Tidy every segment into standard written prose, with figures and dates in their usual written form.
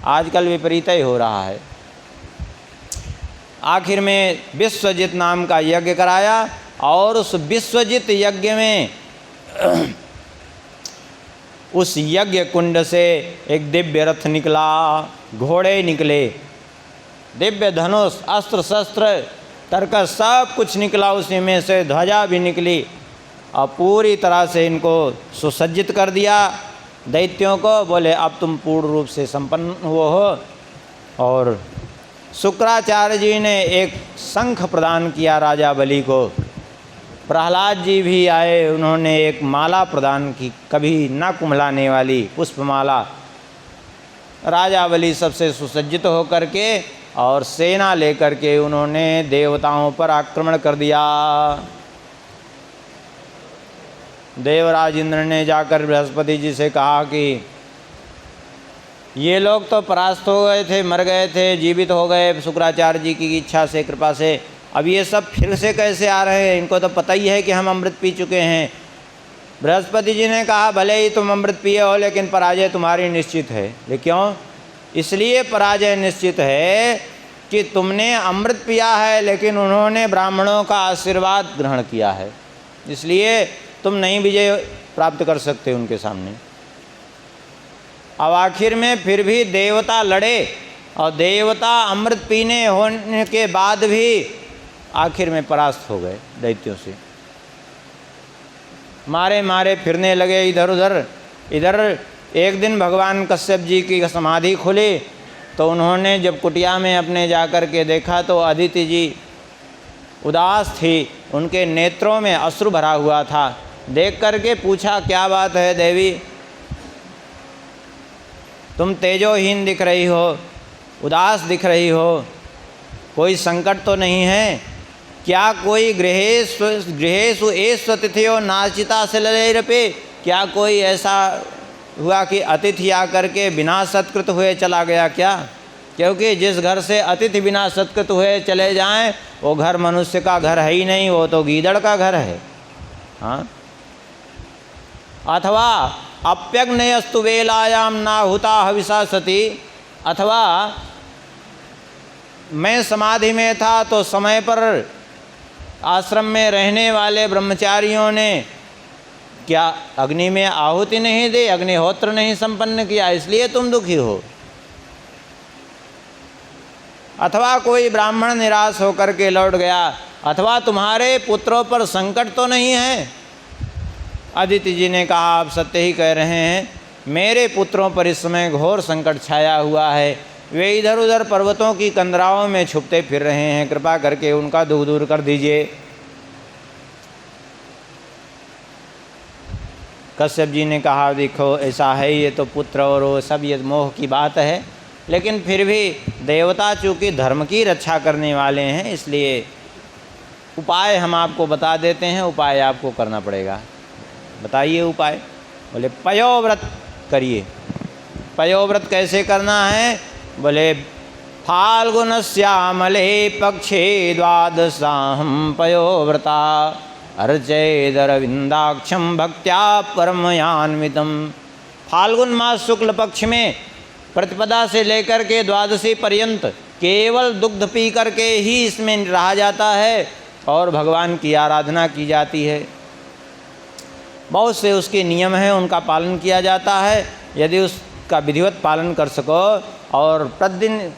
आजकल विपरीत ही हो रहा है। आखिर में विश्वजित नाम का यज्ञ कराया और उस विश्वजित यज्ञ में उस यज्ञ कुंड से एक दिव्य रथ निकला, घोड़े निकले, दिव्य धनुष, अस्त्र शस्त्र तरकस सब कुछ निकला, उसी में से ध्वजा भी निकली और पूरी तरह से इनको सुसज्जित कर दिया दैत्यों को। बोले अब तुम पूर्ण रूप से संपन्न हुए हो। और शुक्राचार्य जी ने एक शंख प्रदान किया राजा बलि को। प्रहलाद जी भी आए, उन्होंने एक माला प्रदान की, कभी न कुम्हलाने वाली पुष्पमाला। राजा बलि सबसे सुसज्जित होकर के और सेना लेकर के उन्होंने देवताओं पर आक्रमण कर दिया। देवराज इंद्र ने जाकर बृहस्पति जी से कहा कि ये लोग तो परास्त हो गए थे, मर गए थे, जीवित हो गए शुक्राचार्य जी की इच्छा से, कृपा से, अब ये सब फिर से कैसे आ रहे हैं? इनको तो पता ही है कि हम अमृत पी चुके हैं। बृहस्पति जी ने कहा भले ही तुम अमृत पिए हो लेकिन पराजय तुम्हारी निश्चित है। ये क्यों? इसलिए पराजय निश्चित है कि तुमने अमृत पिया है लेकिन उन्होंने ब्राह्मणों का आशीर्वाद ग्रहण किया है, इसलिए तुम नहीं विजय प्राप्त कर सकते उनके सामने। अब आखिर में फिर भी देवता लड़े और देवता अमृत पीने होने के बाद भी आखिर में परास्त हो गए दैत्यों से। मारे मारे फिरने लगे इधर उधर। इधर एक दिन भगवान कश्यप जी की समाधि खुली तो उन्होंने जब कुटिया में अपने जाकर के देखा तो अदिति जी उदास थी, उनके नेत्रों में अश्रु भरा हुआ था। देख करके पूछा क्या बात है देवी, तुम तेजोहीन दिख रही हो, उदास दिख रही हो, कोई संकट तो नहीं है क्या? कोई गृहेषु एष्व तिथियो नाचिता से ललैरपे, क्या कोई ऐसा हुआ कि अतिथि आकर के बिना सत्कृत हुए चला गया क्या? क्योंकि जिस घर से अतिथि बिना सत्कृत हुए चले जाएं वो घर मनुष्य का घर है ही नहीं, वो तो गीदड़ का घर है। हाँ, अथवा अप्यग्नयस्तु वेलायाम नाहुता हविषा सती, अथवा मैं समाधि में था तो समय पर आश्रम में रहने वाले ब्रह्मचारियों ने क्या अग्नि में आहुति नहीं दी, अग्निहोत्र नहीं संपन्न किया, इसलिए तुम दुखी हो। अथवा कोई ब्राह्मण निराश होकर के लौट गया, अथवा तुम्हारे पुत्रों पर संकट तो नहीं है। अदिति जी ने कहा आप सत्य ही कह रहे हैं, मेरे पुत्रों पर इस समय घोर संकट छाया हुआ है, वे इधर उधर पर्वतों की कंदराओं में छुपते फिर रहे हैं, कृपा करके उनका दुख दूर कर दीजिए। कश्यप जी ने कहा देखो ऐसा है, ये तो पुत्र और वो सब ये मोह की बात है, लेकिन फिर भी देवता चूँकि धर्म की रक्षा करने वाले हैं इसलिए उपाय हम आपको बता देते हैं, उपाय आपको करना पड़ेगा। बताइए उपाय। बोले पयोव्रत करिए। पयोव्रत कैसे करना है? बोले फाल्गुनश्यामले पक्षे द्वादशाहं पयोव्रता अर्चेदरविंदाक्षं भक्त्या परमयान्वितम। फाल्गुन मास शुक्ल पक्ष में प्रतिपदा से लेकर के द्वादशी पर्यंत केवल दुग्ध पी करके ही इसमें रहा जाता है और भगवान की आराधना की जाती है। बहुत से उसके नियम हैं, उनका पालन किया जाता है। यदि उसका विधिवत पालन कर सको और प्रतिदिन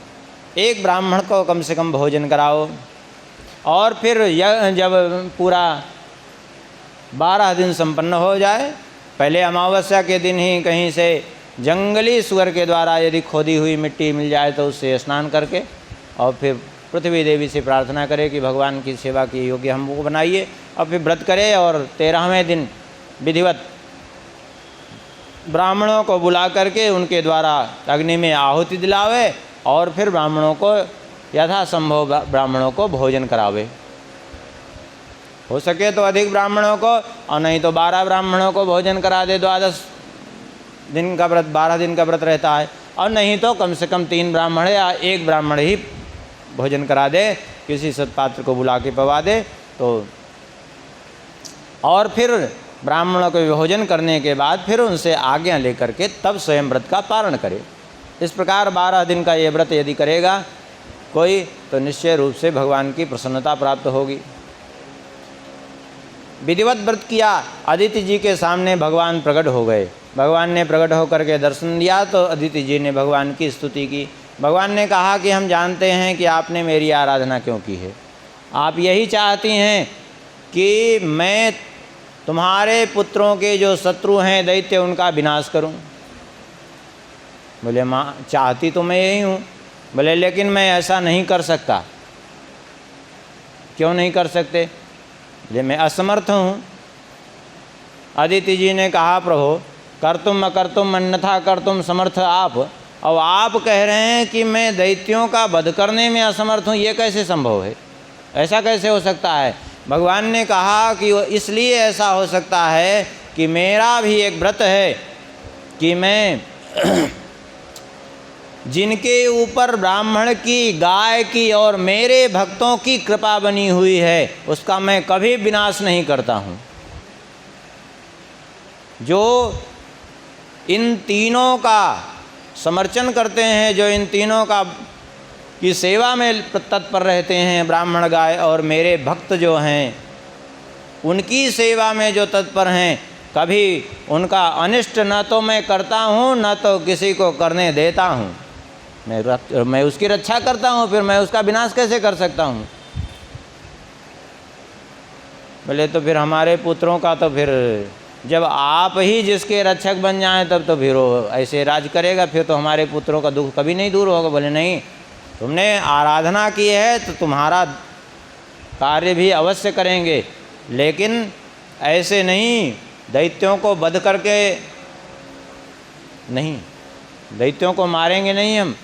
एक ब्राह्मण को कम से कम भोजन कराओ और फिर जब पूरा 12 दिन संपन्न हो जाए, पहले अमावस्या के दिन ही कहीं से जंगली सुअर के द्वारा यदि खोदी हुई मिट्टी मिल जाए तो उससे स्नान करके और फिर पृथ्वी देवी से प्रार्थना करे कि भगवान की सेवा के योग्य हमको बनाइए, और फिर व्रत करे और 13वें दिन विधिवत ब्राह्मणों को बुला करके उनके द्वारा अग्नि में आहुति दिलावे और फिर ब्राह्मणों को यथासंभव ब्राह्मणों को भोजन करावे। हो सके तो अधिक ब्राह्मणों को, और नहीं तो 12 ब्राह्मणों को भोजन करा दे। 12 दिन का व्रत, 12 दिन का व्रत रहता है, और नहीं तो कम से कम 3 ब्राह्मण या 1 ब्राह्मण ही भोजन करा दे, किसी सत्पात्र को बुला के पवा दे तो। और फिर ब्राह्मणों को भोजन करने के बाद फिर उनसे आज्ञा लेकर के तब स्वयं व्रत का पारण करे। इस प्रकार 12 दिन का ये व्रत यदि करेगा कोई तो निश्चय रूप से भगवान की प्रसन्नता प्राप्त होगी। विधिवत व्रत किया, अदिति जी के सामने भगवान प्रकट हो गए। भगवान ने प्रकट होकर के दर्शन दिया तो अदिति जी ने भगवान की स्तुति की। भगवान ने कहा कि हम जानते हैं कि आपने मेरी आराधना क्यों की है। आप यही चाहती हैं कि मैं तुम्हारे पुत्रों के जो शत्रु हैं दैत्य उनका विनाश करूं। बोले माँ चाहती तो मैं यही हूँ। बोले लेकिन मैं ऐसा नहीं कर सकता। क्यों नहीं कर सकते? बोले मैं असमर्थ हूँ। अदिति जी ने कहा प्रभु कर्तुम अकर्तुम अन्यथा कर्तुम समर्थ आप। अब आप कह रहे हैं कि मैं दैत्यों का वध करने में असमर्थ हूँ, ये कैसे संभव है? ऐसा कैसे हो सकता है? भगवान ने कहा कि इसलिए ऐसा हो सकता है कि मेरा भी एक व्रत है कि मैं जिनके ऊपर ब्राह्मण की, गाय की और मेरे भक्तों की कृपा बनी हुई है उसका मैं कभी विनाश नहीं करता हूँ। जो इन तीनों का समर्चन करते हैं, जो इन तीनों का की सेवा में तत्पर रहते हैं, ब्राह्मण, गाय और मेरे भक्त जो हैं, उनकी सेवा में जो तत्पर हैं, कभी उनका अनिष्ट न तो मैं करता हूँ न तो किसी को करने देता हूँ। मैं उसकी रक्षा करता हूँ, फिर मैं उसका विनाश कैसे कर सकता हूँ? बोले तो फिर हमारे पुत्रों का तो फिर जब आप ही जिसके रक्षक बन जाएं तब तो फिर वो ऐसे राज करेगा, फिर तो हमारे पुत्रों का दुख कभी नहीं दूर होगा। बोले नहीं, तुमने आराधना की है तो तुम्हारा कार्य भी अवश्य करेंगे, लेकिन ऐसे नहीं दैत्यों को वध करके नहीं, दैत्यों को मारेंगे नहीं हम,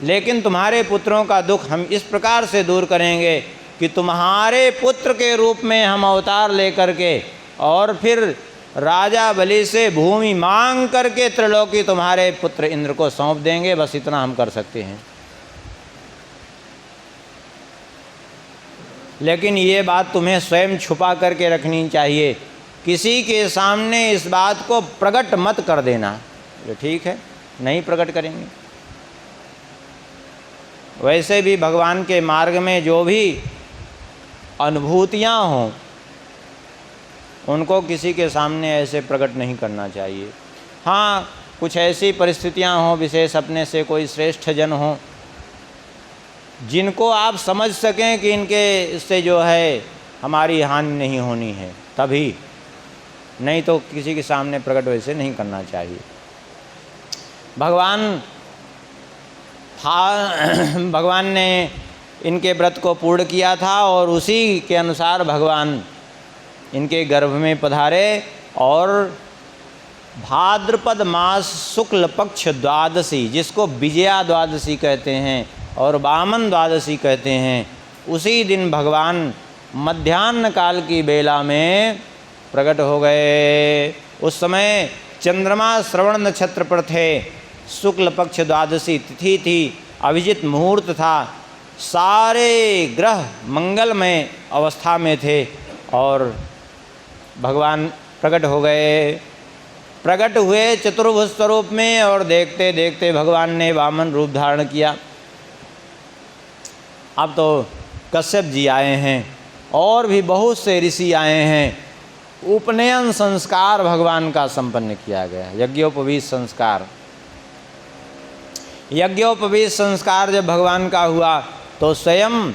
लेकिन तुम्हारे पुत्रों का दुख हम इस प्रकार से दूर करेंगे कि तुम्हारे पुत्र के रूप में हम अवतार लेकर के और फिर राजा बलि से भूमि मांग करके त्रिलोकी तुम्हारे पुत्र इंद्र को सौंप देंगे। बस इतना हम कर सकते हैं। लेकिन ये बात तुम्हें स्वयं छुपा करके रखनी चाहिए, किसी के सामने इस बात को प्रकट मत कर देना। ठीक है, नहीं प्रकट करेंगे। वैसे भी भगवान के मार्ग में जो भी अनुभूतियाँ हों उनको किसी के सामने ऐसे प्रकट नहीं करना चाहिए। हाँ, कुछ ऐसी परिस्थितियाँ हों, विशेष अपने से कोई श्रेष्ठ जन हों जिनको आप समझ सकें कि इनके इससे जो है हमारी हानि नहीं होनी है, तभी, नहीं तो किसी के सामने प्रकट वैसे नहीं करना चाहिए। भगवान ने इनके व्रत को पूर्ण किया था और उसी के अनुसार भगवान इनके गर्भ में पधारे और भाद्रपद मास शुक्ल पक्ष द्वादशी, जिसको विजया द्वादशी कहते हैं और वामन द्वादशी कहते हैं, उसी दिन भगवान मध्याह्न काल की बेला में प्रकट हो गए। उस समय चंद्रमा श्रवण नक्षत्र पर थे, शुक्ल पक्ष द्वादशी तिथि थी, अभिजित मुहूर्त था, सारे ग्रह मंगलमय अवस्था में थे और भगवान प्रकट हो गए। प्रकट हुए चतुर्भुज स्वरूप में और देखते देखते भगवान ने वामन रूप धारण किया। अब तो कश्यप जी आए हैं और भी बहुत से ऋषि आए हैं। उपनयन संस्कार भगवान का संपन्न किया गया, यज्ञोपवीत संस्कार। यज्ञोपवीत संस्कार जब भगवान का हुआ तो स्वयं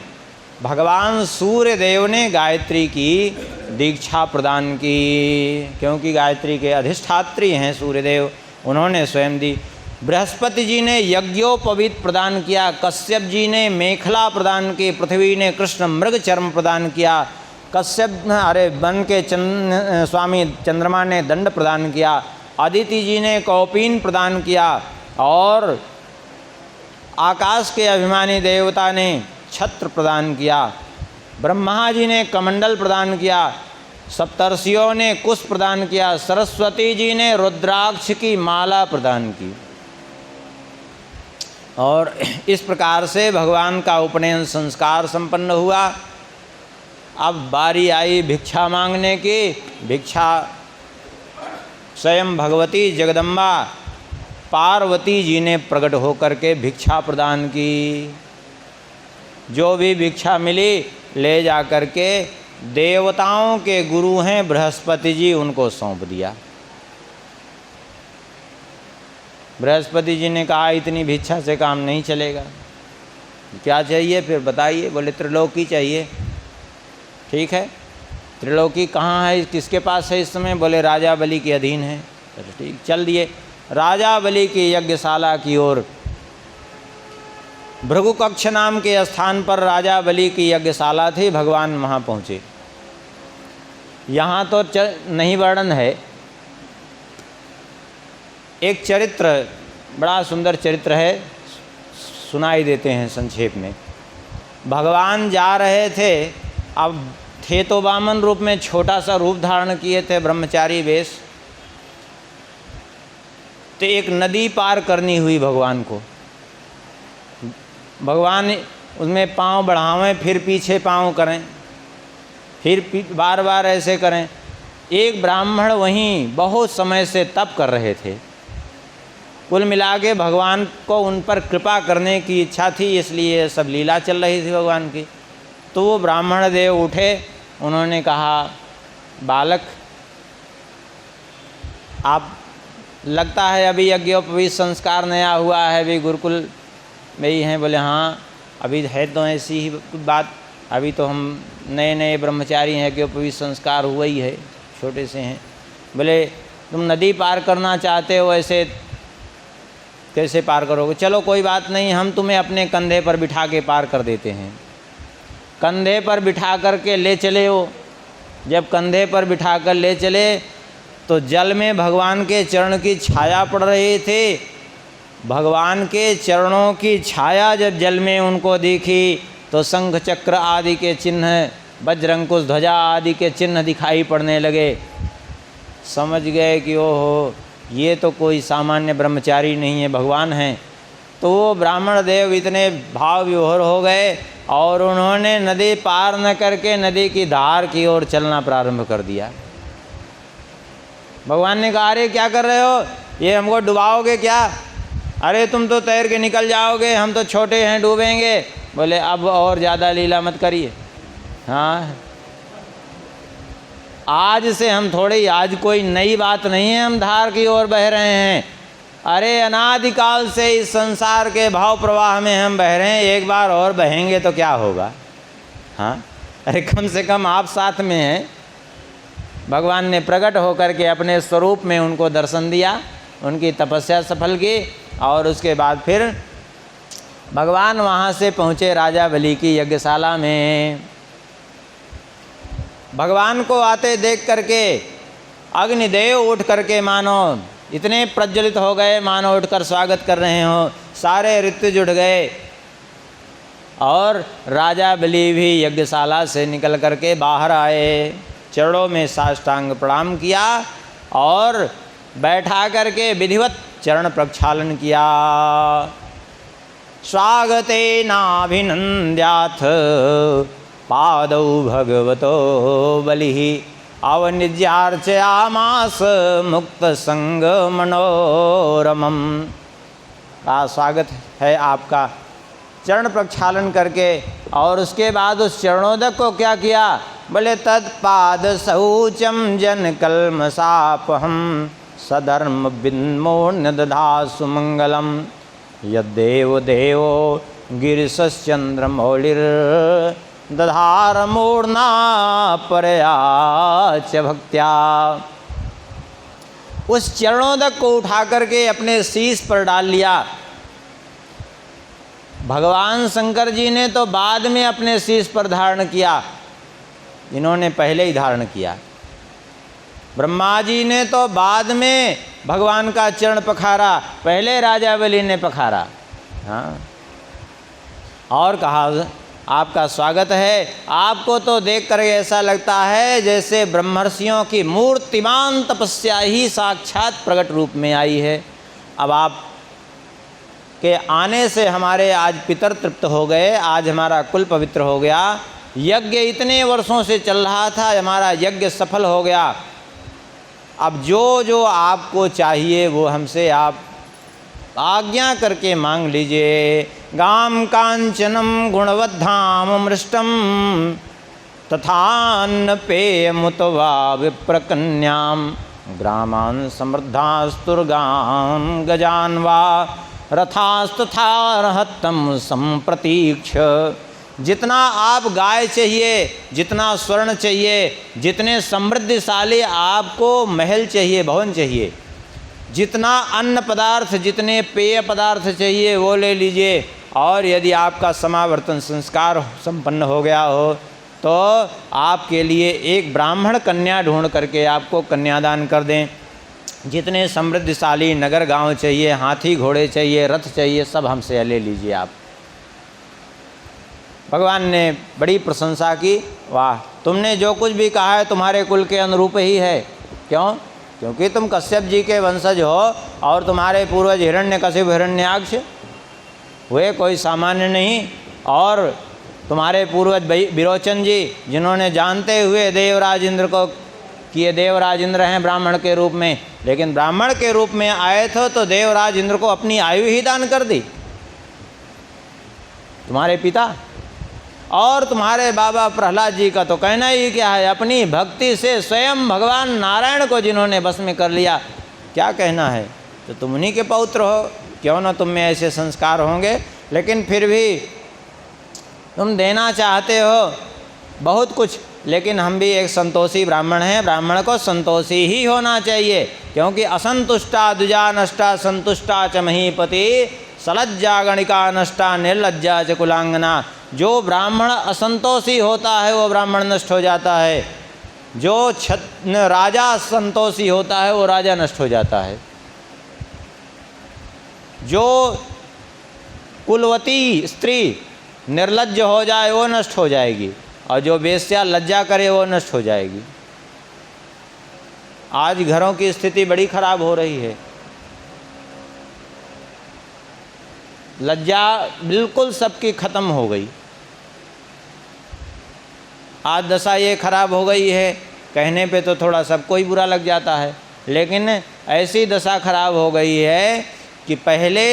भगवान सूर्य देव ने गायत्री की दीक्षा प्रदान की, क्योंकि गायत्री के अधिष्ठात्री हैं सूर्यदेव, उन्होंने स्वयं दी। बृहस्पति जी ने यज्ञोपवीत प्रदान किया, कश्यप जी ने मेखला प्रदान की, पृथ्वी ने कृष्ण मृग चर्म प्रदान किया, वन के स्वामी चंद्रमा ने दंड प्रदान किया, अदिति जी ने कौपीन प्रदान किया और आकाश के अभिमानी देवता ने छत्र प्रदान किया, ब्रह्मा जी ने कमंडल प्रदान किया, सप्तर्षियों ने कुश प्रदान किया, सरस्वती जी ने रुद्राक्ष की माला प्रदान की। और इस प्रकार से भगवान का उपनयन संस्कार संपन्न हुआ। अब बारी आई भिक्षा मांगने की। भिक्षा स्वयं भगवती जगदम्बा पार्वती जी ने प्रकट होकर के भिक्षा प्रदान की। जो भी भिक्षा मिली ले जा कर के देवताओं के गुरु हैं बृहस्पति जी, उनको सौंप दिया। बृहस्पति जी ने कहा इतनी भिक्षा से काम नहीं चलेगा, क्या चाहिए फिर बताइए। बोले त्रिलोकी चाहिए। ठीक है, त्रिलोकी कहाँ है, किसके पास है इस समय? बोले राजा बलि के अधीन है। ठीक, चल दिए राजा बलि की यज्ञशाला की ओर। भृगु कक्ष नाम के स्थान पर राजा बलि की यज्ञशाला थी। भगवान वहाँ पहुँचे। यहाँ तो नहीं वर्णन है। एक चरित्र, बड़ा सुंदर चरित्र है, सुनाई देते हैं संक्षेप में। भगवान जा रहे थे, अब थे तो वामन रूप में, छोटा सा रूप धारण किए थे, ब्रह्मचारी वेश। तो एक नदी पार करनी हुई भगवान को। भगवान उसमें पाँव बढ़ावें, फिर पीछे पाँव करें, फिर बार बार ऐसे करें। एक ब्राह्मण वहीं बहुत समय से तप कर रहे थे। कुल मिला के भगवान को उन पर कृपा करने की इच्छा थी, इसलिए सब लीला चल रही थी भगवान की। तो वो ब्राह्मण देव उठे, उन्होंने कहा बालक आप लगता है अभी यज्ञोपवीत संस्कार नया हुआ है, अभी गुरुकुल में ही हैं। बोले हाँ अभी है तो ऐसी ही बात, अभी तो हम नए नए ब्रह्मचारी हैं, यज्ञोपवीत संस्कार हुआ ही है, छोटे से हैं। बोले तुम नदी पार करना चाहते हो, ऐसे कैसे पार करोगे? चलो कोई बात नहीं, हम तुम्हें अपने कंधे पर बिठा के पार कर देते हैं। कंधे पर बिठा कर के ले चले हो। जब कंधे पर बिठा कर ले चले तो जल में भगवान के चरण की छाया पड़ रही थी। भगवान के चरणों की छाया जब जल में उनको दिखी तो शंख चक्र आदि के चिन्ह, वज्रंकुश ध्वजा आदि के चिन्ह दिखाई पड़ने लगे। समझ गए कि ओहो ये तो कोई सामान्य ब्रह्मचारी नहीं है, भगवान हैं। तो वो ब्राह्मण देव इतने भाव विभोर हो गए और उन्होंने नदी पार न करके नदी की धार की ओर चलना प्रारंभ कर दिया। भगवान ने कहा अरे क्या कर रहे हो, ये हमको डुबाओगे क्या? अरे तुम तो तैर के निकल जाओगे, हम तो छोटे हैं, डूबेंगे। बोले अब और ज़्यादा लीला मत करिए। हाँ आज से हम थोड़ी, आज कोई नई बात नहीं है, हम धार की ओर बह रहे हैं। अरे अनादिकाल से इस संसार के भाव प्रवाह में हम बह रहे हैं, एक बार और बहेंगे तो क्या होगा। हाँ अरे कम से कम आप साथ में हैं। भगवान ने प्रकट होकर के अपने स्वरूप में उनको दर्शन दिया, उनकी तपस्या सफल की और उसके बाद फिर भगवान वहाँ से पहुँचे राजा बलि की यज्ञशाला में। भगवान को आते देख करके अग्निदेव उठ करके मानो इतने प्रज्वलित हो गए, मानो उठकर स्वागत कर रहे हो। सारे ऋतु जुड़ गए और राजा बलि भी यज्ञशाला से निकल करके बाहर आए, चरणों में साष्टांग प्रणाम किया और बैठा करके विधिवत चरण प्रक्षालन किया। स्वागतेनाभिनन्द्याथ पादौ भगवतो बलिः अवनिज्यार्चयामास मुक्त संग मनोरमम। स्वागत है आपका। चरण प्रक्षालन करके और उसके बाद उस चरणोदक को क्या किया? बोले तत्पाद शौचम जन कल्मषापहम सधर्म विन्मोर्न दधासु मंगलम यद्देव देवो गिरिशश्चंद्रमौलिर दधार मूर्ना परयाच भक्त्या। उस चरणोदक को उठा करके अपने शीश पर डाल लिया। भगवान शंकर जी ने तो बाद में अपने शीश पर धारण किया, इन्होंने पहले ही धारण किया। ब्रह्मा जी ने तो बाद में भगवान का चरण पखारा, पहले राजा बलि ने पखारा। हाँ और कहा आपका स्वागत है। आपको तो देख कर ऐसा लगता है जैसे ब्रह्मर्षियों की मूर्तिमान तपस्या ही साक्षात प्रकट रूप में आई है। अब आप के आने से हमारे आज पितर तृप्त हो गए, आज हमारा कुल पवित्र हो गया। यज्ञ इतने वर्षों से चल रहा था, हमारा यज्ञ सफल हो गया। अब जो जो आपको चाहिए वो हमसे आप आज्ञा करके मांग लीजिए। गाम कांचनम गुणवद्धाम मृष्टम तथान्न पेयमुत वा विप्रकन्याम ग्रामान समृद्धास्तुर्गाम गजान वा रथास्तथा रहतम संप्रतीक्ष। जितना आप गाय चाहिए, जितना स्वर्ण चाहिए, जितने समृद्धिशाली आपको महल चाहिए, भवन चाहिए, जितना अन्न पदार्थ, जितने पेय पदार्थ चाहिए वो ले लीजिए। और यदि आपका समावर्तन संस्कार संपन्न हो गया हो तो आपके लिए एक ब्राह्मण कन्या ढूंढ करके आपको कन्यादान कर दें। जितने समृद्धिशाली नगर गांव चाहिए, हाथी घोड़े चाहिए, रथ चाहिए, सब हमसे ले लीजिए आप। भगवान ने बड़ी प्रशंसा की। वाह, तुमने जो कुछ भी कहा है तुम्हारे कुल के अनुरूप ही है। क्यों? क्योंकि तुम कश्यप जी के वंशज हो और तुम्हारे पूर्वज हिरण्यकशिपु हिरण्याक्ष हुए, कोई सामान्य नहीं। और तुम्हारे पूर्वज विरोचन जी, जिन्होंने जानते हुए देवराज इंद्र को कि ये देवराज इंद्र हैं ब्राह्मण के रूप में, लेकिन ब्राह्मण के रूप में आए थे तो देवराज इंद्र को अपनी आयु ही दान कर दी तुम्हारे पिता। और तुम्हारे बाबा प्रहलाद जी का तो कहना ही क्या है, अपनी भक्ति से स्वयं भगवान नारायण को जिन्होंने बस में कर लिया, क्या कहना है। तो तुम उन्हीं के पौत्र हो, क्यों ना तुम में ऐसे संस्कार होंगे। लेकिन फिर भी तुम देना चाहते हो बहुत कुछ, लेकिन हम भी एक संतोषी ब्राह्मण हैं, ब्राह्मण को संतोषी ही होना चाहिए। क्योंकि असंतुष्टा द्विजा नष्टा संतुष्टा च महीपति सलज्जा गणिका नष्टा निर्लज्जा च कुलांगना। जो ब्राह्मण असंतोषी होता है वो ब्राह्मण नष्ट हो जाता है। जो राजा संतोषी होता है वो राजा नष्ट हो जाता है। जो कुलवती स्त्री निर्लज्ज हो जाए वो नष्ट हो जाएगी, और जो वेश्या लज्जा करे वो नष्ट हो जाएगी। आज घरों की स्थिति बड़ी खराब हो रही है। लज्जा बिल्कुल सबकी खत्म हो गई। आज दशा ये खराब हो गई है, कहने पे तो थोड़ा सबको ही बुरा लग जाता है, लेकिन ऐसी दशा खराब हो गई है कि पहले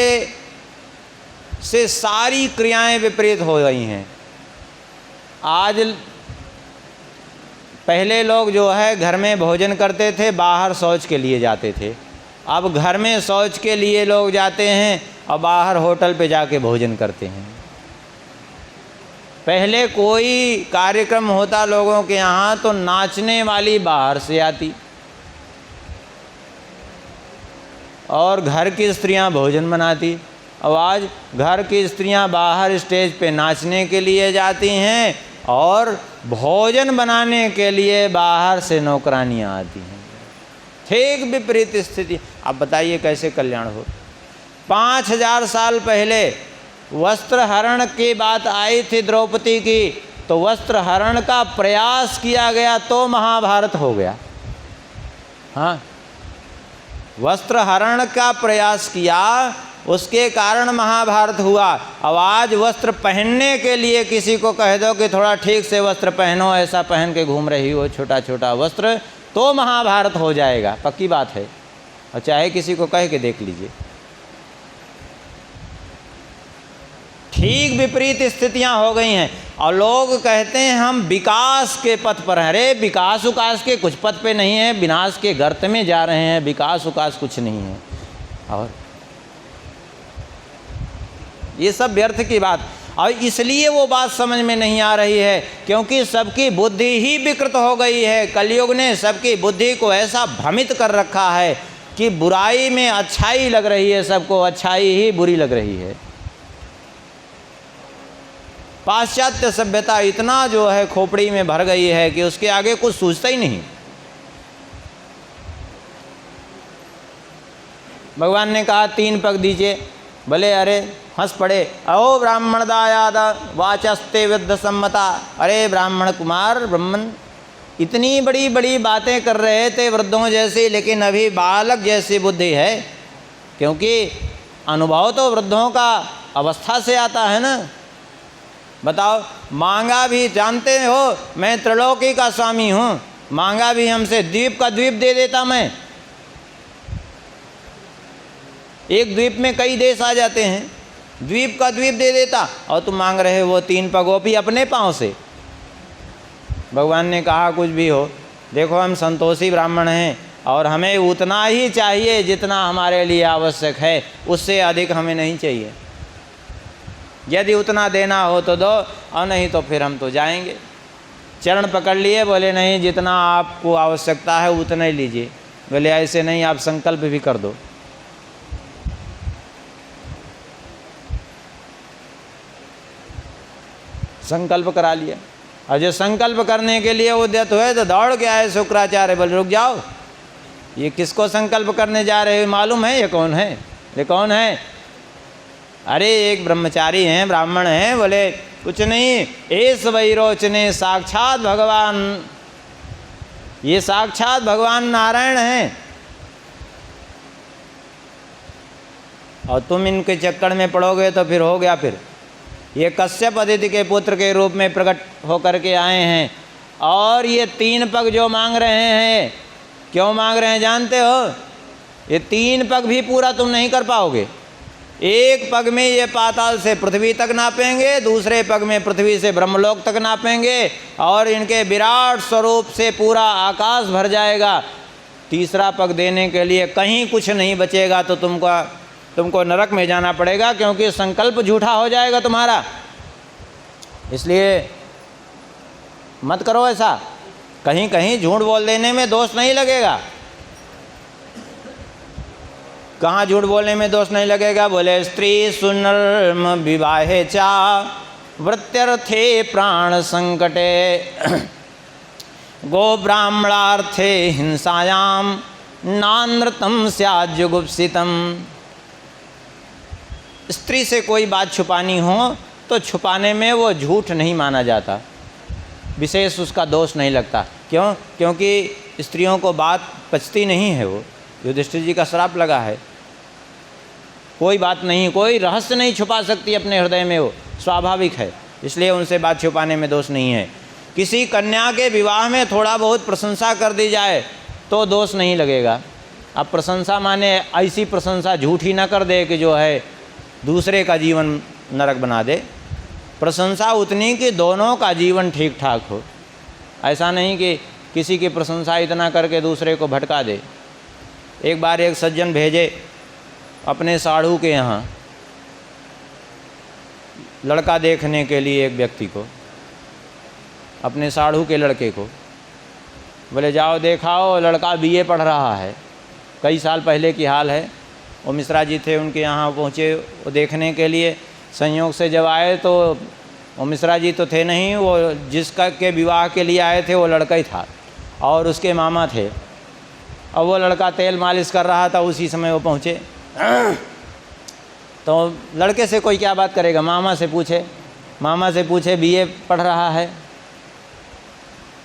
से सारी क्रियाएं विपरीत हो गई हैं। आज पहले लोग जो है घर में भोजन करते थे, बाहर शौच के लिए जाते थे। अब घर में शौच के लिए लोग जाते हैं और बाहर होटल पे जाके भोजन करते हैं। पहले कोई कार्यक्रम होता लोगों के यहाँ तो नाचने वाली बाहर से आती और घर की स्त्रियाँ भोजन बनाती। अब आज घर की स्त्रियाँ बाहर स्टेज पे नाचने के लिए जाती हैं और भोजन बनाने के लिए बाहर से नौकरानियाँ आती हैं। ठीक विपरीत स्थिति। अब बताइए कैसे कल्याण हो। 5000 साल पहले वस्त्र हरण की बात आई थी द्रौपदी की, तो वस्त्र हरण का प्रयास किया गया तो महाभारत हो गया। हाँ, वस्त्र हरण का प्रयास किया, उसके कारण महाभारत हुआ। अब आज वस्त्र पहनने के लिए किसी को कह दो कि थोड़ा ठीक से वस्त्र पहनो, ऐसा पहन के घूम रही हो छोटा छोटा वस्त्र, तो महाभारत हो जाएगा, पक्की बात है। और चाहे किसी को कह के देख लीजिए। ठीक विपरीत स्थितियां हो गई हैं और लोग कहते हैं हम विकास के पथ पर हैं। अरे विकास उकास के कुछ पथ पे नहीं है, विनाश के गर्त में जा रहे हैं। विकास उकास कुछ नहीं है। और ये सब व्यर्थ की बात। और इसलिए वो बात समझ में नहीं आ रही है क्योंकि सबकी बुद्धि ही विकृत हो गई है। कलयुग ने सबकी बुद्धि को ऐसा भ्रमित कर रखा है कि बुराई में अच्छाई लग रही है, सबको अच्छाई ही बुरी लग रही है। पाश्चात्य सभ्यता इतना जो है खोपड़ी में भर गई है कि उसके आगे कुछ सूझता ही नहीं। भगवान ने कहा 3 पग दीजिए, भले अरे हंस पड़े। अहो ब्राह्मण दायाद वाचस्ते विद्ध सम्मता। अरे ब्राह्मण कुमार ब्राह्मण इतनी बड़ी बड़ी बातें कर रहे थे वृद्धों जैसी, लेकिन अभी बालक जैसी बुद्धि है। क्योंकि अनुभव तो वृद्धों का अवस्था से आता है ना। बताओ, मांगा भी, जानते हो मैं त्रिलोकी का स्वामी हूँ, मांगा भी हमसे द्वीप का द्वीप दे देता मैं। एक द्वीप में कई देश आ जाते हैं, द्वीप का द्वीप दे देता, और तुम मांग रहे हो वो 3 पग, वो भी अपने पाँव से। भगवान ने कहा कुछ भी हो, देखो हम संतोषी ब्राह्मण हैं और हमें उतना ही चाहिए जितना हमारे लिए आवश्यक है, उससे अधिक हमें नहीं चाहिए। यदि उतना देना हो तो दो, और नहीं तो फिर हम तो जाएंगे। चरण पकड़ लिए, बोले नहीं, जितना आपको आवश्यकता है उतना ही लीजिए। बोले ऐसे नहीं, आप संकल्प भी कर दो। संकल्प करा लिया, और जो संकल्प करने के लिए उद्यत हुए तो दौड़ के आए शुक्राचार्य। बोले रुक जाओ, ये किसको संकल्प करने जा रहे हो, मालूम है ये कौन है? ये कौन है? अरे एक ब्रह्मचारी हैं, ब्राह्मण हैं। बोले कुछ नहीं, एस वैरोचने साक्षात भगवान, ये साक्षात भगवान नारायण हैं, और तुम इनके चक्कर में पड़ोगे तो फिर हो गया। फिर ये कश्यप अदिति के पुत्र के रूप में प्रकट होकर के आए हैं, और ये 3 पग जो मांग रहे हैं, क्यों मांग रहे हैं जानते हो? ये 3 पग भी पूरा तुम नहीं कर पाओगे। एक पग में ये पाताल से पृथ्वी तक नापेंगे, दूसरे पग में पृथ्वी से ब्रह्मलोक तक नापेंगे, और इनके विराट स्वरूप से पूरा आकाश भर जाएगा। तीसरा पग देने के लिए कहीं कुछ नहीं बचेगा, तो तुमको नरक में जाना पड़ेगा, क्योंकि संकल्प झूठा हो जाएगा तुम्हारा। इसलिए मत करो ऐसा। कहीं कहीं झूठ बोल देने में दोष नहीं लगेगा। कहाँ झूठ बोलने में दोष नहीं लगेगा? बोले स्त्री सुनर्म विवाहे चा वृत्यर्थे प्राण संकटे गो ब्राह्मणार्थे हिंसायाम नानृतम स्याजुगुप्सितम। स्त्री से कोई बात छुपानी हो तो छुपाने में वो झूठ नहीं माना जाता, विशेष उसका दोष नहीं लगता। क्यों? क्योंकि स्त्रियों को बात पचती नहीं है। वो युधिष्ठिर जी का श्राप लगा है, कोई बात नहीं, कोई रहस्य नहीं छुपा सकती अपने हृदय में, वो स्वाभाविक है। इसलिए उनसे बात छुपाने में दोष नहीं है। किसी कन्या के विवाह में थोड़ा बहुत प्रशंसा कर दी जाए तो दोष नहीं लगेगा। अब प्रशंसा माने ऐसी प्रशंसा झूठी ना कर दे कि जो है दूसरे का जीवन नरक बना दे। प्रशंसा उतनी कि दोनों का जीवन ठीक ठाक हो। ऐसा नहीं कि किसी की प्रशंसा इतना करके दूसरे को भटका दे। एक बार एक सज्जन भेजे अपने साढ़ू के यहाँ लड़का देखने के लिए एक व्यक्ति को, अपने साढ़ू के लड़के को। बोले जाओ देखाओ, लड़का बीए पढ़ रहा है। कई साल पहले की हाल है। वो मिश्रा जी थे, उनके यहाँ पहुँचे वो देखने के लिए। संयोग से जब आए तो वो मिश्रा जी तो थे नहीं, वो जिसका के विवाह के लिए आए थे वो लड़का ही था और उसके मामा थे। और वो लड़का तेल मालिश कर रहा था, उसी समय वो पहुँचे। तो लड़के से कोई क्या बात करेगा, मामा से पूछे बीए पढ़ रहा है।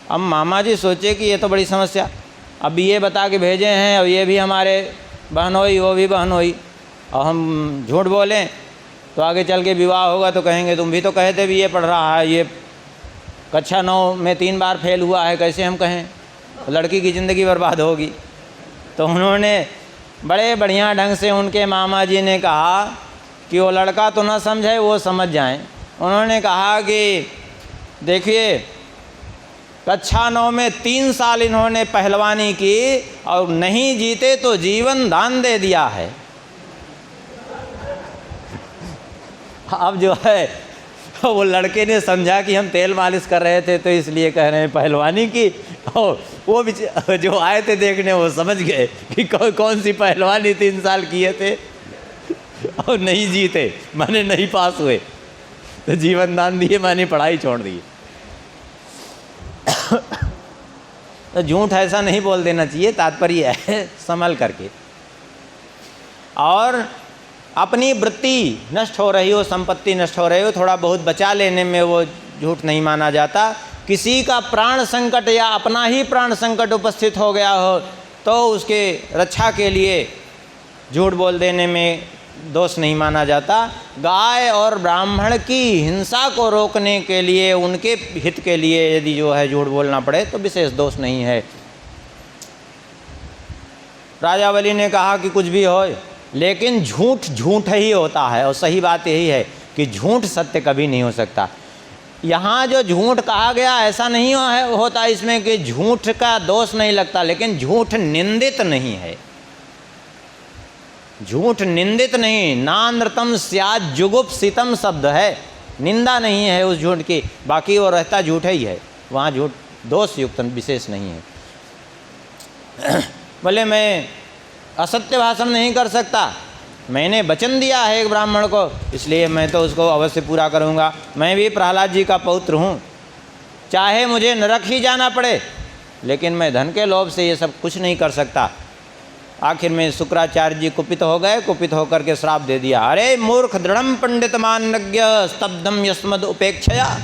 अब मामा जी सोचे कि ये तो बड़ी समस्या, अब बीए बता के भेजे हैं और ये भी हमारे बहनोई वो भी बहनोई, और हम झूठ बोलें तो आगे चल के विवाह होगा तो कहेंगे तुम भी तो कहे थे बीए पढ़ रहा है, ये कक्षा 9 में 3 बार फेल हुआ है, कैसे हम कहें? लड़की की ज़िंदगी बर्बाद होगी। तो उन्होंने बड़े बढ़िया ढंग से, उनके मामा जी ने कहा कि वो लड़का तो ना समझे, वो समझ जाएं। उन्होंने कहा कि देखिए कक्षा 9 में 3 साल इन्होंने पहलवानी की और नहीं जीते तो जीवन दान दे दिया है। अब जो है वो लड़के ने समझा कि हम तेल मालिश कर रहे थे तो इसलिए कह रहे हैं पहलवानी की, और वो जो आए थे देखने वो समझ गए कि कौन सी पहलवानी 3 साल किए थे और नहीं जीते, माने नहीं पास हुए, तो जीवन दान दिए, माने पढ़ाई छोड़ दी। तो झूठ ऐसा नहीं बोल देना चाहिए, तात्पर्य है संभल करके। और अपनी वृत्ति नष्ट हो रही हो, संपत्ति नष्ट हो रही हो, थोड़ा बहुत बचा लेने में वो झूठ नहीं माना जाता। किसी का प्राण संकट या अपना ही प्राण संकट उपस्थित हो गया हो तो उसके रक्षा के लिए झूठ बोल देने में दोष नहीं माना जाता। गाय और ब्राह्मण की हिंसा को रोकने के लिए, उनके हित के लिए यदि जो है झूठ बोलना पड़े तो विशेष दोष नहीं है। राजा बलि ने कहा कि कुछ भी हो, लेकिन झूठ झूठ ही होता है। और सही बात यही है कि झूठ सत्य कभी नहीं हो सकता। यहाँ जो झूठ कहा गया ऐसा नहीं होता इसमें कि झूठ का दोष नहीं लगता, लेकिन झूठ निंदित नहीं है। झूठ निंदित नहीं, नानृतम स्यात् जुगुप्सितम शब्द है, निंदा नहीं है उस झूठ की, बाकी वो रहता झूठ ही है, वहाँ झूठ दोष युक्त विशेष नहीं है। बोले मैं असत्य भाषण नहीं कर सकता, मैंने वचन दिया है एक ब्राह्मण को, इसलिए मैं तो उसको अवश्य पूरा करूँगा। मैं भी प्रहलाद जी का पौत्र हूँ, चाहे मुझे नरक ही जाना पड़े, लेकिन मैं धन के लोभ से ये सब कुछ नहीं कर सकता। आखिर में शुक्राचार्य जी कुपित हो गए, कुपित होकर के श्राप दे दिया, अरे मूर्ख दृढ़म पंडित मान्यज्ञ स्तब्धम यस्मद उपेक्षया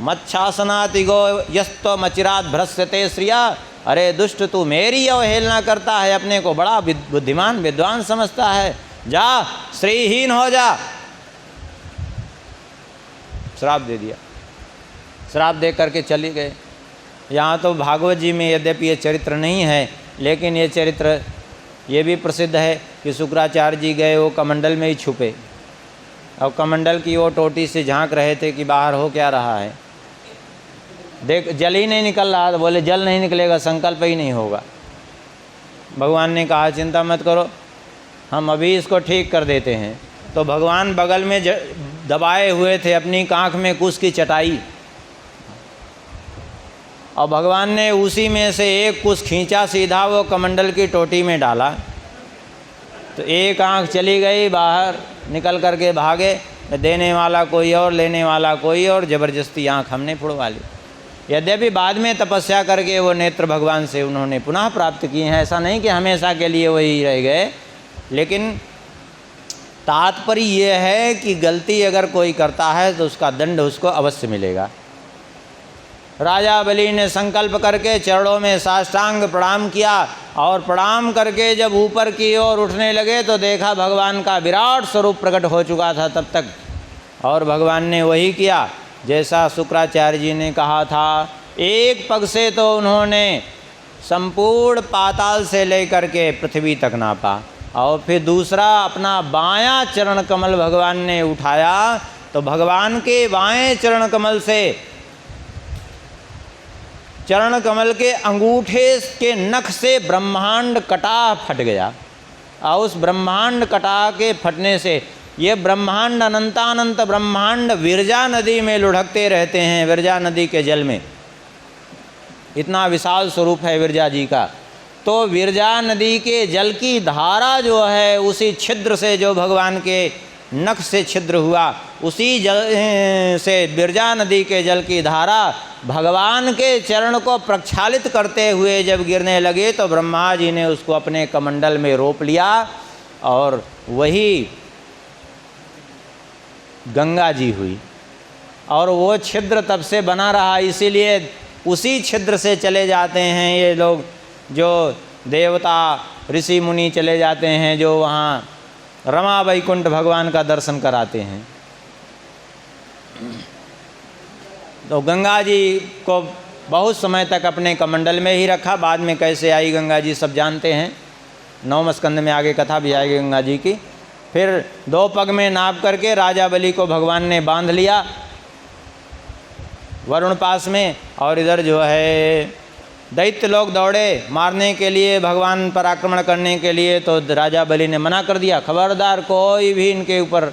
मच्छासनातिगो यस्तो मचिरात भ्रस्यते श्रिया। अरे दुष्ट, तू मेरी अवहेलना करता है, अपने को बड़ा बुद्धिमान विद्वान समझता है, जा श्रीहीन हो जा। श्राप दे दिया, श्राप दे करके चले गए। यहाँ तो भागवत जी में यद्यपि ये चरित्र नहीं है, लेकिन ये चरित्र ये भी प्रसिद्ध है कि शुक्राचार्य जी गए, वो कमंडल में ही छुपे, और कमंडल की वो टोटी से झांक रहे थे कि बाहर हो क्या रहा है। देख जल ही नहीं निकल रहा, तो बोले जल नहीं निकलेगा, संकल्प ही नहीं होगा। भगवान ने कहा चिंता मत करो, हम अभी इसको ठीक कर देते हैं। तो भगवान बगल में दबाए हुए थे, अपनी कांख में कुश की चटाई, और भगवान ने उसी में से एक कुश खींचा, सीधा वो कमंडल की टोटी में डाला, तो एक आँख चली गई बाहर, निकल करके भागे, देने वाला कोई और, लेने वाला कोई और, ज़बरदस्ती आँख हमने फुड़वा ली। यद्यपि बाद में तपस्या करके वो नेत्र भगवान से उन्होंने पुनः प्राप्त किए हैं, ऐसा नहीं कि हमेशा के लिए वही रह गए, लेकिन तात्पर्य ये है कि गलती अगर कोई करता है तो उसका दंड उसको अवश्य मिलेगा। राजा बलि ने संकल्प करके चरणों में साष्टांग प्रणाम किया, और प्रणाम करके जब ऊपर की ओर उठने लगे तो देखा भगवान का विराट स्वरूप प्रकट हो चुका था तब तक, और भगवान ने वही किया जैसा शुक्राचार्य जी ने कहा था। एक पग से तो उन्होंने संपूर्ण पाताल से लेकर के पृथ्वी तक नापा, और फिर दूसरा अपना बायां चरण कमल भगवान ने उठाया, तो भगवान के बाएं चरण कमल से, चरण कमल के अंगूठे के नख से ब्रह्मांड कटा फट गया, और उस ब्रह्मांड कटा के फटने से ये ब्रह्मांड अनंतानंत ब्रह्मांड विरजा नदी में लुढ़कते रहते हैं, विरजा नदी के जल में, इतना विशाल स्वरूप है विरजा जी का। तो विरजा नदी के जल की धारा जो है, उसी छिद्र से जो भगवान के नख से छिद्र हुआ, उसी जल से विरजा नदी के जल की धारा भगवान के चरण को प्रक्षालित करते हुए जब गिरने लगे, तो ब्रह्मा जी ने उसको अपने कमंडल में रोप लिया, और वही गंगा जी हुई। और वो छिद्र तब से बना रहा, इसीलिए उसी छिद्र से चले जाते हैं ये लोग, जो देवता ऋषि मुनि चले जाते हैं, जो वहाँ रमा वैकुंठ भगवान का दर्शन कराते हैं। तो गंगा जी को बहुत समय तक अपने कमंडल में ही रखा, बाद में कैसे आई गंगा जी सब जानते हैं, 9वें स्कंद में आगे कथा भी आएगी गंगा जी की। फिर 2 पग में नाप करके राजा बलि को भगवान ने बांध लिया वरुण पास में, और इधर जो है दैत्य लोग दौड़े मारने के लिए, भगवान पर आक्रमण करने के लिए, तो राजा बलि ने मना कर दिया, खबरदार कोई भी इनके ऊपर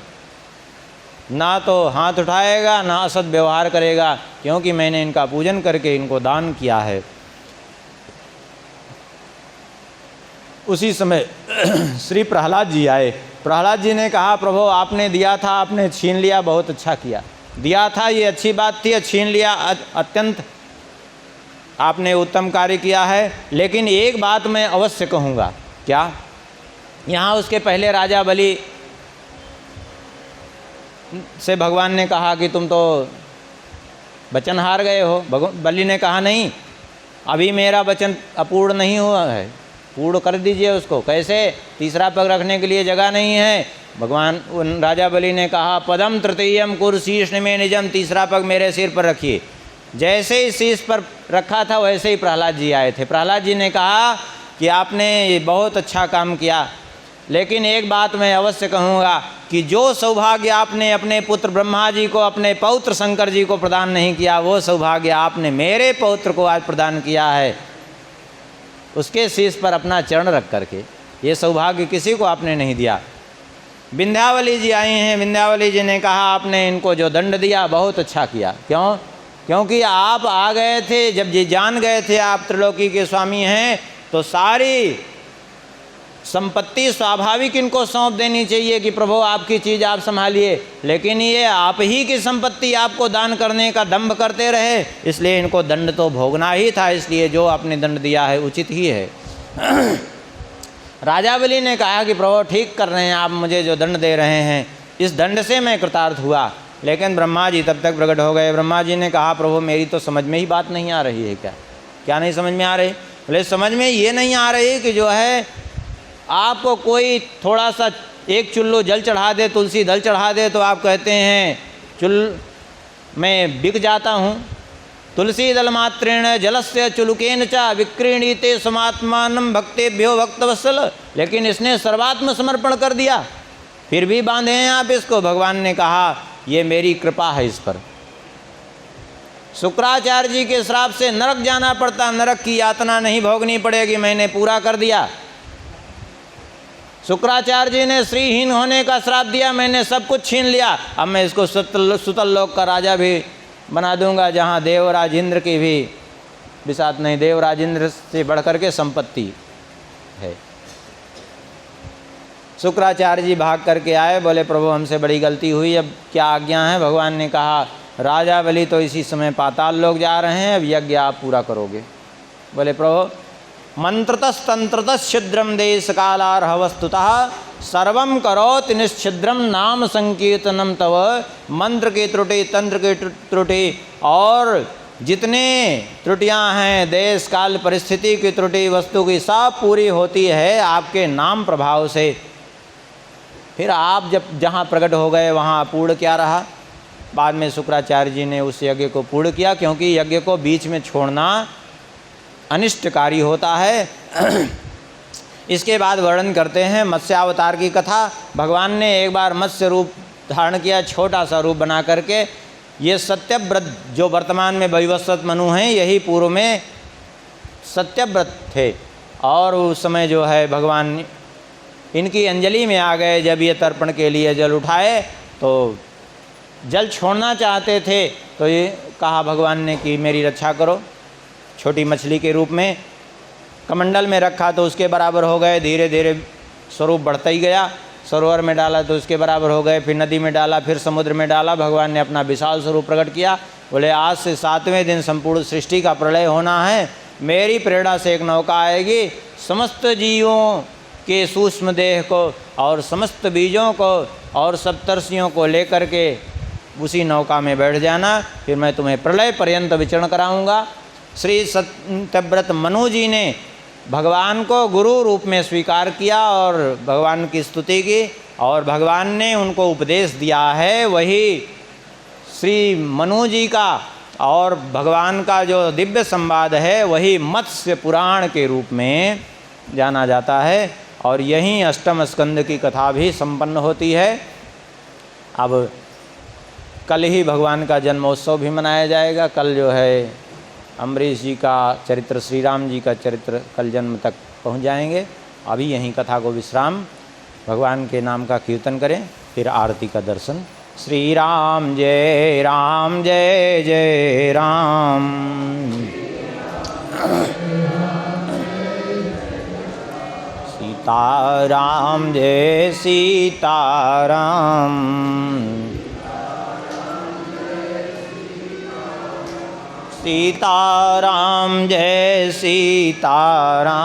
ना तो हाथ उठाएगा ना असद व्यवहार करेगा, क्योंकि मैंने इनका पूजन करके इनको दान किया है। उसी समय श्री प्रहलाद जी आए। प्रहलाद जी ने कहा, प्रभु आपने दिया था, आपने छीन लिया, बहुत अच्छा किया, दिया था ये अच्छी बात थी, छीन लिया अत्यंत आपने उत्तम कार्य किया है, लेकिन एक बात मैं अवश्य कहूँगा। क्या? यहाँ उसके पहले राजा बलि से भगवान ने कहा कि तुम तो वचन हार गए हो। बलि ने कहा नहीं, अभी मेरा वचन अपूर्ण नहीं हुआ है, पूर्ण कर दीजिए उसको। कैसे? तीसरा पग रखने के लिए जगह नहीं है। भगवान राजा बलि ने कहा, पदम तृतीयम कुरु शीर्ष में निजम, तीसरा पग मेरे सिर पर रखिए। जैसे ही शीर्ष पर रखा था वैसे ही प्रहलाद जी आए थे। प्रहलाद जी ने कहा कि आपने बहुत अच्छा काम किया, लेकिन एक बात मैं अवश्य कहूँगा कि जो सौभाग्य आपने अपने पुत्र ब्रह्मा जी को, अपने पौत्र शंकर जी को प्रदान नहीं किया, वो सौभाग्य आपने मेरे पौत्र को आज प्रदान किया है। उसके शीश पर अपना चरण रख करके, ये सौभाग्य किसी को आपने नहीं दिया। विंध्यावली जी आई हैं। विंध्यावली जी ने कहा आपने इनको जो दंड दिया बहुत अच्छा किया। क्यों? क्योंकि आप आ गए थे, जब ये जान गए थे आप त्रिलोकी के स्वामी हैं, तो सारी संपत्ति स्वाभाविक इनको सौंप देनी चाहिए कि प्रभु आपकी चीज़ आप संभालिए, लेकिन ये आप ही की संपत्ति आपको दान करने का दंभ करते रहे, इसलिए इनको दंड तो भोगना ही था। इसलिए जो आपने दंड दिया है उचित ही है। राजा बलि ने कहा कि प्रभु ठीक कर रहे हैं आप, मुझे जो दंड दे रहे हैं इस दंड से मैं कृतार्थ हुआ। लेकिन ब्रह्मा जी तब तक प्रकट हो गए। ब्रह्मा जी ने कहा प्रभु मेरी तो समझ में ही बात नहीं आ रही है। क्या नहीं समझ में आ रही? बोले समझ में ये नहीं आ रही कि जो है आपको कोई थोड़ा सा एक चुल्लू जल चढ़ा दे, तुलसी दल चढ़ा दे, तो आप कहते हैं मैं बिक जाता हूँ। तुलसी दल मात्रेण जलस्य चुलुकेन च विक्रीणीते समात्मानं भक्तेभ्यो भक्तवत्सल। लेकिन इसने सर्वात्म समर्पण कर दिया, फिर भी बांधे हैं आप इसको। भगवान ने कहा ये मेरी कृपा है इस पर। शुक्राचार्य जी के श्राप से नरक जाना पड़ता, नरक की यातना नहीं भोगनी पड़ेगी, मैंने पूरा कर दिया। शुक्राचार्य जी ने श्रीहीन होने का श्राप दिया, मैंने सब कुछ छीन लिया। अब मैं इसको सुतल लोक का राजा भी बना दूंगा, जहाँ देवराज इंद्र की भी बिसात नहीं, देवराज इंद्र से बढ़कर के संपत्ति है। शुक्राचार्य जी भाग करके आए, बोले प्रभु हमसे बड़ी गलती हुई, अब क्या आज्ञा है? भगवान ने कहा राजा बलि तो इसी समय पाताल लोग जा रहे हैं, अब यज्ञ आप पूरा करोगे। बोले प्रभु मंत्रतस्तंत्रतः छिद्रम देश कालार्ह वस्तुतः सर्वम करोति निश्छिद्रम नाम संकीर्तनम तव। मंत्र की त्रुटि, तंत्र की त्रुटि और जितने त्रुटियां हैं, देश काल परिस्थिति की त्रुटि, वस्तु की सब पूरी होती है आपके नाम प्रभाव से। फिर आप जब जहाँ प्रकट हो गए वहाँ अपूर्ण क्या रहा? बाद में शुक्राचार्य जी ने उस यज्ञ को पूर्ण किया, क्योंकि यज्ञ को बीच में छोड़ना अनिष्टकारी होता है। इसके बाद वर्णन करते हैं मत्स्यावतार की कथा। भगवान ने एक बार मत्स्य रूप धारण किया, छोटा सा रूप बना करके। ये सत्यव्रत जो वर्तमान में वैवस्वत मनु हैं, यही पूर्व में सत्यव्रत थे। और उस समय जो है भगवान इनकी अंजलि में आ गए। जब ये तर्पण के लिए जल उठाए तो जल छोड़ना चाहते थे, तो ये कहा भगवान ने कि मेरी रक्षा करो। छोटी मछली के रूप में कमंडल में रखा तो उसके बराबर हो गए। धीरे धीरे स्वरूप बढ़ता ही गया। सरोवर में डाला तो उसके बराबर हो गए, फिर नदी में डाला, फिर समुद्र में डाला। भगवान ने अपना विशाल स्वरूप प्रकट किया। बोले आज से 7वें दिन संपूर्ण सृष्टि का प्रलय होना है, मेरी प्रेरणा से एक नौका आएगी। समस्त जीवों के सूक्ष्म देह को और समस्त बीजों को और सप्तर्षियों को लेकर के उसी नौका में बैठ जाना, फिर मैं तुम्हें प्रलय पर्यंत विचरण कराऊंगा। श्री सत्यव्रत मनु जी ने भगवान को गुरु रूप में स्वीकार किया और भगवान की स्तुति की, और भगवान ने उनको उपदेश दिया है वही श्री मनु जी का। और भगवान का जो दिव्य संवाद है वही मत्स्य पुराण के रूप में जाना जाता है, और यहीं अष्टम स्कंद की कथा भी संपन्न होती है। अब कल ही भगवान का जन्मोत्सव भी मनाया जाएगा। कल जो है अम्बरीश जी का चरित्र, श्री राम जी का चरित्र कल जन्म तक पहुंच जाएंगे। अभी यहीं कथा को विश्राम, भगवान के नाम का कीर्तन करें, फिर आरती का दर्शन। श्री राम जय जय राम। सीताराम जय सीताराम। सीताराम जय सीताराम।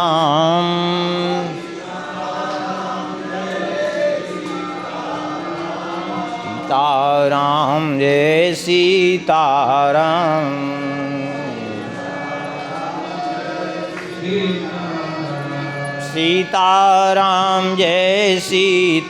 सीताराम जय सीताराम। सीताराम जय सीताराम।